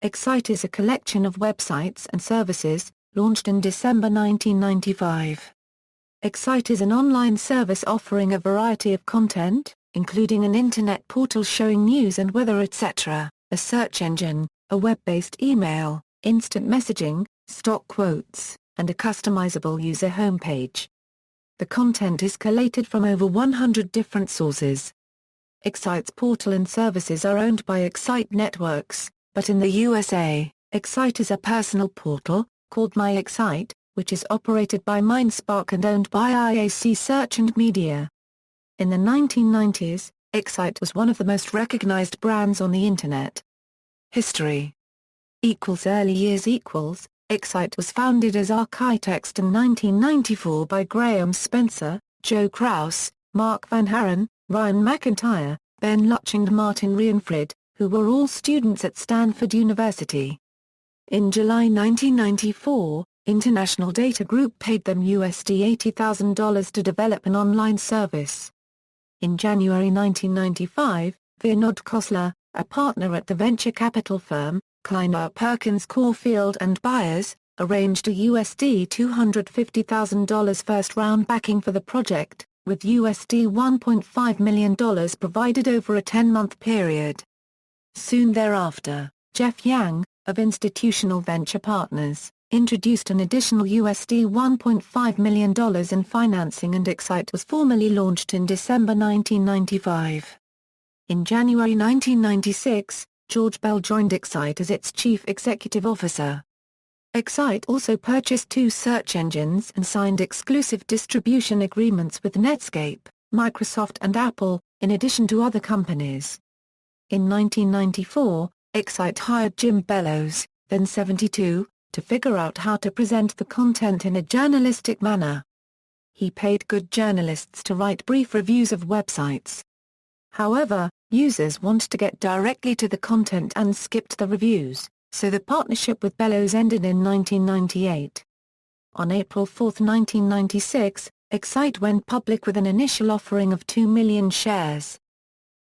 Excite is a collection of websites and services, launched in December 1995. Excite is an online service offering a variety of content, including an internet portal showing news and weather etc., a search engine, a web-based email, instant messaging, stock quotes, and a customizable user homepage. The content is collated from over 100 different sources. Excite's portal and services are owned by Excite Networks, but in the USA, Excite is a personal portal, called My Excite, which is operated by Mindspark and owned by IAC Search and Media. In the 1990s, Excite was one of the most recognized brands on the Internet. History Early years Excite was founded as Architext in 1994 by Graham Spencer, Joe Kraus, Mark Van Haren, Ryan McIntyre, Ben Luch and Martin Rienfried, who were all students at Stanford University. In July 1994, International Data Group paid them $80,000 to develop an online service. In January 1995, Vinod Khosla, a partner at the venture capital firm, Kleiner Perkins Caulfield and Byers, arranged a $250,000 first-round backing for the project, with $1.5 million provided over a 10-month period. Soon thereafter, Jeff Yang, of Institutional Venture Partners, introduced an additional $1.5 million in financing and Excite was formally launched in December 1995. In January 1996, George Bell joined Excite as its chief executive officer. Excite also purchased 2 search engines and signed exclusive distribution agreements with Netscape, Microsoft and Apple, in addition to other companies. In 1994, Excite hired Jim Bellows, then 72, to figure out how to present the content in a journalistic manner. He paid good journalists to write brief reviews of websites. However, users wanted to get directly to the content and skipped the reviews, so the partnership with Bellows ended in 1998. On April 4, 1996, Excite went public with an initial offering of 2 million shares.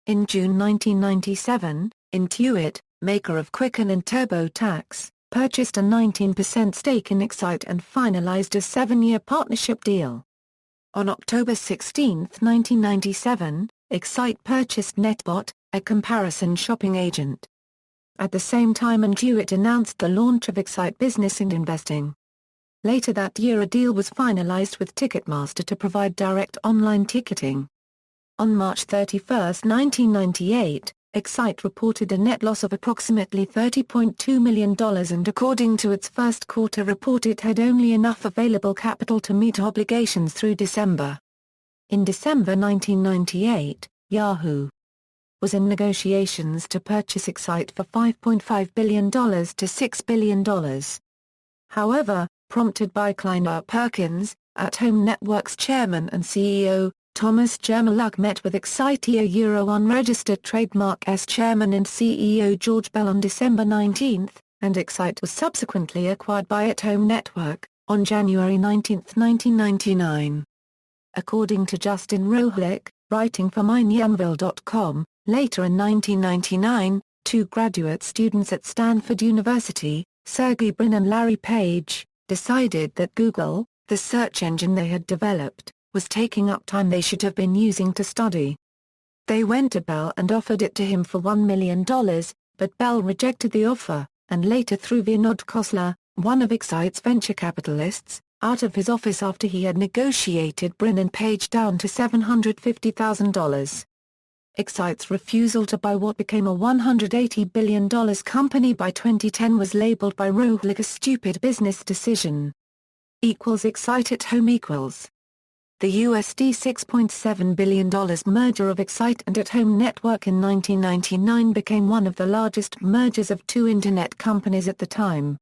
In June 1997, Intuit, maker of Quicken and TurboTax, purchased a 19% stake in Excite and finalized a 7-year partnership deal. On October 16, 1997, Excite purchased Netbot, a comparison shopping agent. At the same time Intuit announced the launch of Excite Business and Investing. Later that year a deal was finalized with Ticketmaster to provide direct online ticketing. On March 31, 1998, Excite reported a net loss of approximately $30.2 million and according to its first quarter report it had only enough available capital to meet obligations through December. In December 1998, Yahoo! Was in negotiations to purchase Excite for $5.5 billion to $6 billion. However, prompted by Kleiner Perkins, At Home Network's chairman and CEO, Thomas Jermeluk met with Excite unregistered trademark's chairman and CEO George Bell on December 19, and Excite was subsequently acquired by At Home Network, on January 19, 1999. According to Justin Rohlik, writing for MyNyanville.com, later in 1999, 2 graduate students at Stanford University, Sergey Brin and Larry Page, decided that Google, the search engine they had developed, was taking up time they should have been using to study. They went to Bell and offered it to him for $1 million, but Bell rejected the offer, and later threw Vinod Khosla, one of Excite's venture capitalists, out of his office after he had negotiated Brin and Page down to $750,000. Excite's refusal to buy what became a $180 billion company by 2010 was labeled by Rohlik a stupid business decision. Excite at Home equals. The $6.7 billion merger of Excite and At Home Network in 1999 became one of the largest mergers of 2 internet companies at the time.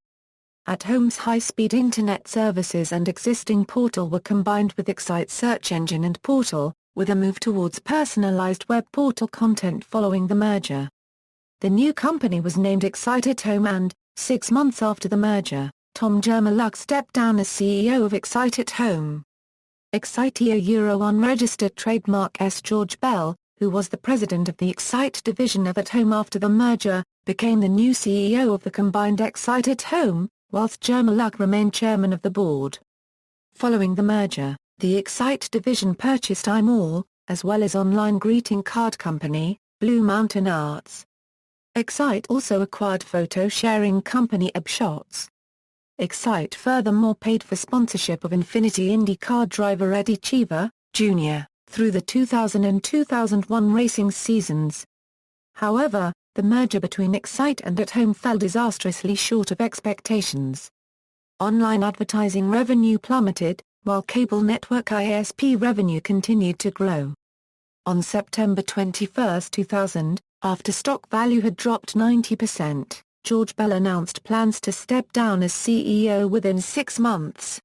At Home's high-speed internet services and existing portal were combined with Excite's search engine and portal, with a move towards personalized web portal content following the merger. The new company was named Excite at Home and, 6 months after the merger, Tom Jermeluk stepped down as CEO of Excite at Home. Excite unregistered trademark's George Bell, who was the president of the Excite division of At Home after the merger, became the new CEO of the combined Excite at Home, whilst Joe Maluk remained chairman of the board. Following the merger, the Excite division purchased iMall, as well as online greeting card company, Blue Mountain Arts. Excite also acquired photo-sharing company Upshots. Excite furthermore paid for sponsorship of Infiniti IndyCar driver Eddie Cheever, Jr., through the 2000 and 2001 racing seasons. However, the merger between Excite and At Home fell disastrously short of expectations. Online advertising revenue plummeted, while cable network ISP revenue continued to grow. On September 21, 2000, after stock value had dropped 90%, George Bell announced plans to step down as CEO within 6 months.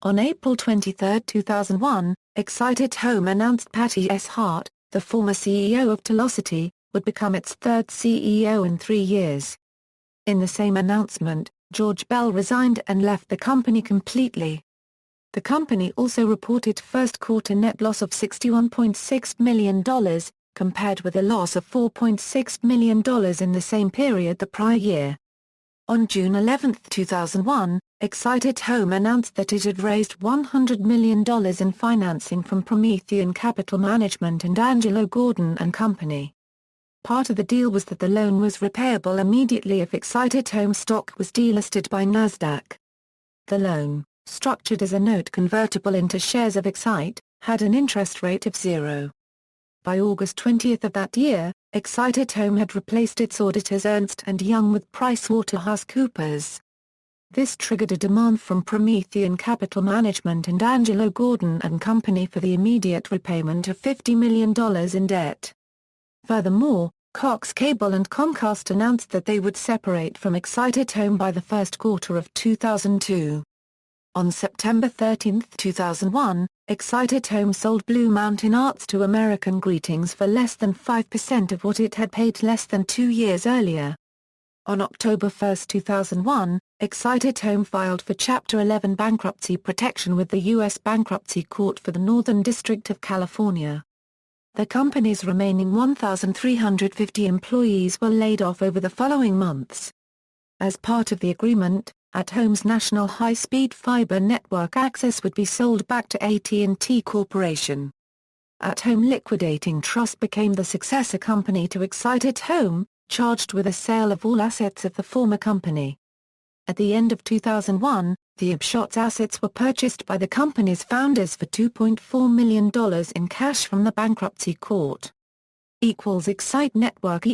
On April 23, 2001, Excite at Home announced Patty S. Hart, the former CEO of Telocity, would become its third CEO in 3 years. In the same announcement, George Bell resigned and left the company completely. The company also reported first-quarter net loss of $61.6 million, compared with a loss of $4.6 million in the same period the prior year. On June 11, 2001, Excite at Home announced that it had raised $100 million in financing from Promethean Capital Management and Angelo Gordon and Company. Part of the deal was that the loan was repayable immediately if Excite at Home stock was delisted by Nasdaq. The loan, structured as a note convertible into shares of Excite, had an interest rate of 0. By August 20 of that year, Excite at Home had replaced its auditors Ernst & Young with PricewaterhouseCoopers. This triggered a demand from Promethean Capital Management and Angelo Gordon and Company for the immediate repayment of $50 million in debt. Furthermore, Cox Cable and Comcast announced that they would separate from Excite at Home by the first quarter of 2002. On September 13, 2001, Excite at Home sold Blue Mountain Arts to American Greetings for less than 5% of what it had paid less than 2 years earlier. On October 1, 2001, Excite at Home filed for Chapter 11 bankruptcy protection with the U.S. Bankruptcy Court for the Northern District of California. The company's remaining 1,350 employees were laid off over the following months. As part of the agreement, At Home's national high-speed fiber network access would be sold back to AT&T Corporation. At Home Liquidating Trust became the successor company to Excite at Home, charged with a sale of all assets of the former company. At the end of 2001, the Upshots assets were purchased by the company's founders for $2.4 million in cash from the bankruptcy court. Excite Network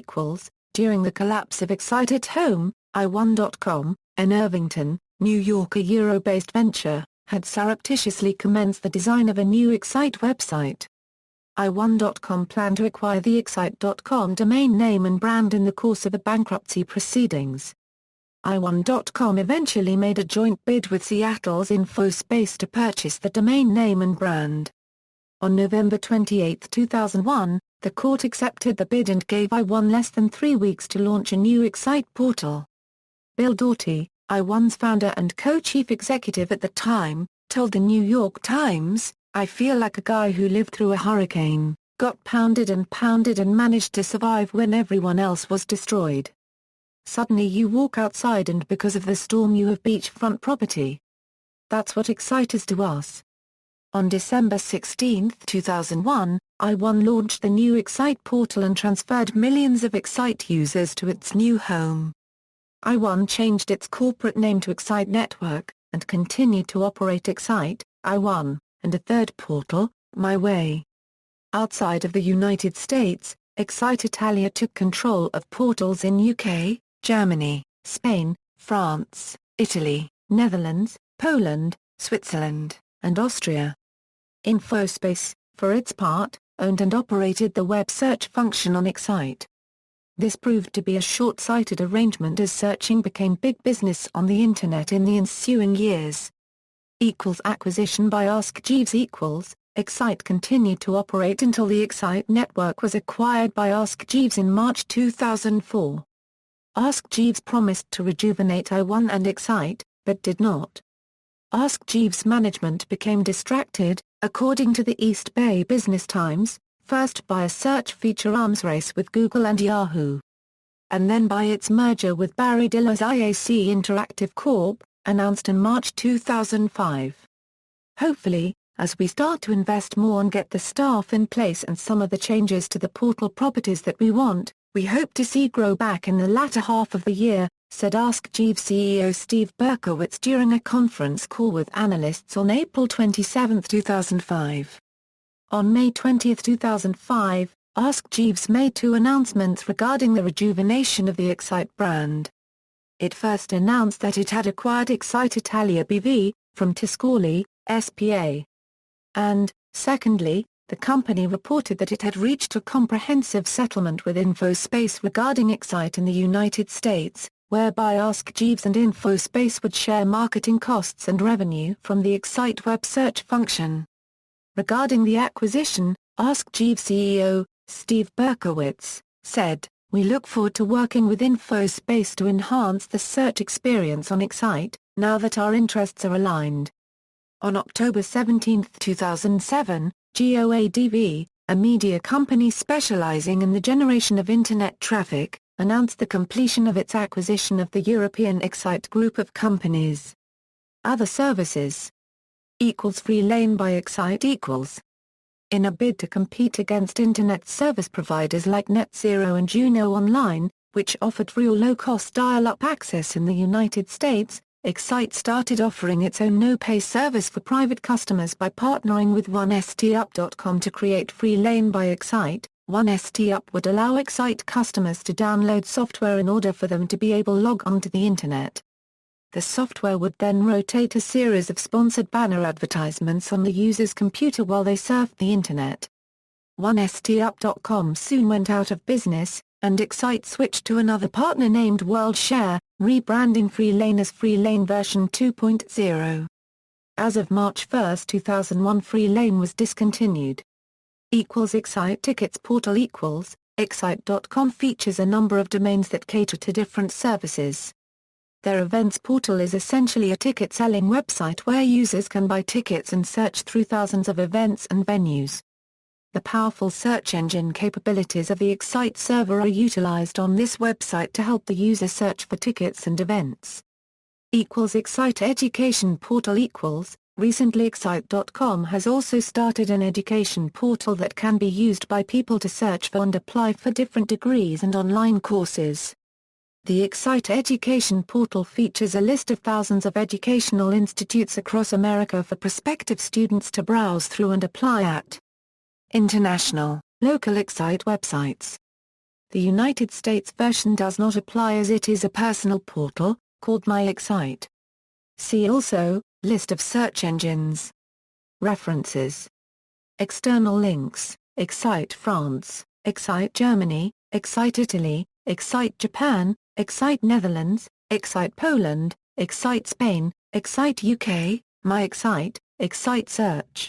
during the collapse of Excite at Home, i1.com, an Irvington, New York Euro-based venture, had surreptitiously commenced the design of a new Excite website. i1.com planned to acquire the Excite.com domain name and brand in the course of the bankruptcy proceedings. i1.com eventually made a joint bid with Seattle's InfoSpace to purchase the domain name and brand. On November 28, 2001, the court accepted the bid and gave i1 less than 3 weeks to launch a new Excite portal. Bill Doughty, i1's founder and co-chief executive at the time, told the New York Times, "I feel like a guy who lived through a hurricane, got pounded and managed to survive when everyone else was destroyed. Suddenly you walk outside and because of the storm you have beachfront property. That's what Excite is to us." On December 16, 2001, i1 launched the new Excite portal and transferred millions of Excite users to its new home. i1 changed its corporate name to Excite Network, and continued to operate Excite, i1, and a third portal, My Way. Outside of the United States, Excite Italia took control of portals in UK, Germany, Spain, France, Italy, Netherlands, Poland, Switzerland, and Austria. InfoSpace, for its part, owned and operated the web search function on Excite. This proved to be a short-sighted arrangement as searching became big business on the Internet in the ensuing years. Acquisition by Ask Jeeves Excite continued to operate until the Excite network was acquired by Ask Jeeves in March 2004. Ask Jeeves promised to rejuvenate i1 and Excite, but did not. Ask Jeeves' management became distracted, according to the East Bay Business Times, first by a search feature arms race with Google and Yahoo. and then by its merger with Barry Diller's IAC Interactive Corp., announced in March 2005. Hopefully, as we start to invest more and get the staff in place and some of the changes to the portal properties that we want, we hope to see grow back in the latter half of the year, said Ask Jeeves CEO Steve Berkowitz during a conference call with analysts on April 27, 2005. On May 20, 2005, Ask Jeeves made two announcements regarding the rejuvenation of the Excite brand. It first announced that it had acquired Excite Italia BV, from Tiscali, S.p.A. And, secondly, the company reported that it had reached a comprehensive settlement with InfoSpace regarding Excite in the United States, whereby Ask Jeeves and InfoSpace would share marketing costs and revenue from the Excite web search function. Regarding the acquisition, Ask Jeeves CEO, Steve Berkowitz, said, "We look forward to working with InfoSpace to enhance the search experience on Excite, now that our interests are aligned." On October 17, 2007, GOADV, a media company specializing in the generation of Internet traffic, announced the completion of its acquisition of the European Excite group of companies. Other services =Freelane by Excite =. In a bid to compete against Internet service providers like NetZero and Juno Online, which offered real low-cost dial-up access in the United States, Excite started offering its own no-pay service for private customers by partnering with 1stup.com to create Freelane by Excite. 1stup would allow Excite customers to download software in order for them to be able to log onto the Internet. The software would then rotate a series of sponsored banner advertisements on the user's computer while they surfed the Internet. 1stup.com soon went out of business, and Excite switched to another partner named WorldShare, rebranding Freelane as Freelane version 2.0. As of March 1, 2001, Freelane was discontinued. Excite Tickets Portal Excite.com features a number of domains that cater to different services. Their events portal is essentially a ticket-selling website where users can buy tickets and search through thousands of events and venues. The powerful search engine capabilities of the Excite server are utilized on this website to help the user search for tickets and events. Excite Education Portal Recently Excite.com has also started an education portal that can be used by people to search for and apply for different degrees and online courses. The Excite Education portal features a list of thousands of educational institutes across America for prospective students to browse through and apply at. International, local Excite websites. The United States version does not apply as it is a personal portal, called My Excite. See also, List of search engines. References. External links, Excite France, Excite Germany, Excite Italy, Excite Japan, Excite Netherlands, Excite Poland, Excite Spain, Excite UK, My Excite, Excite Search.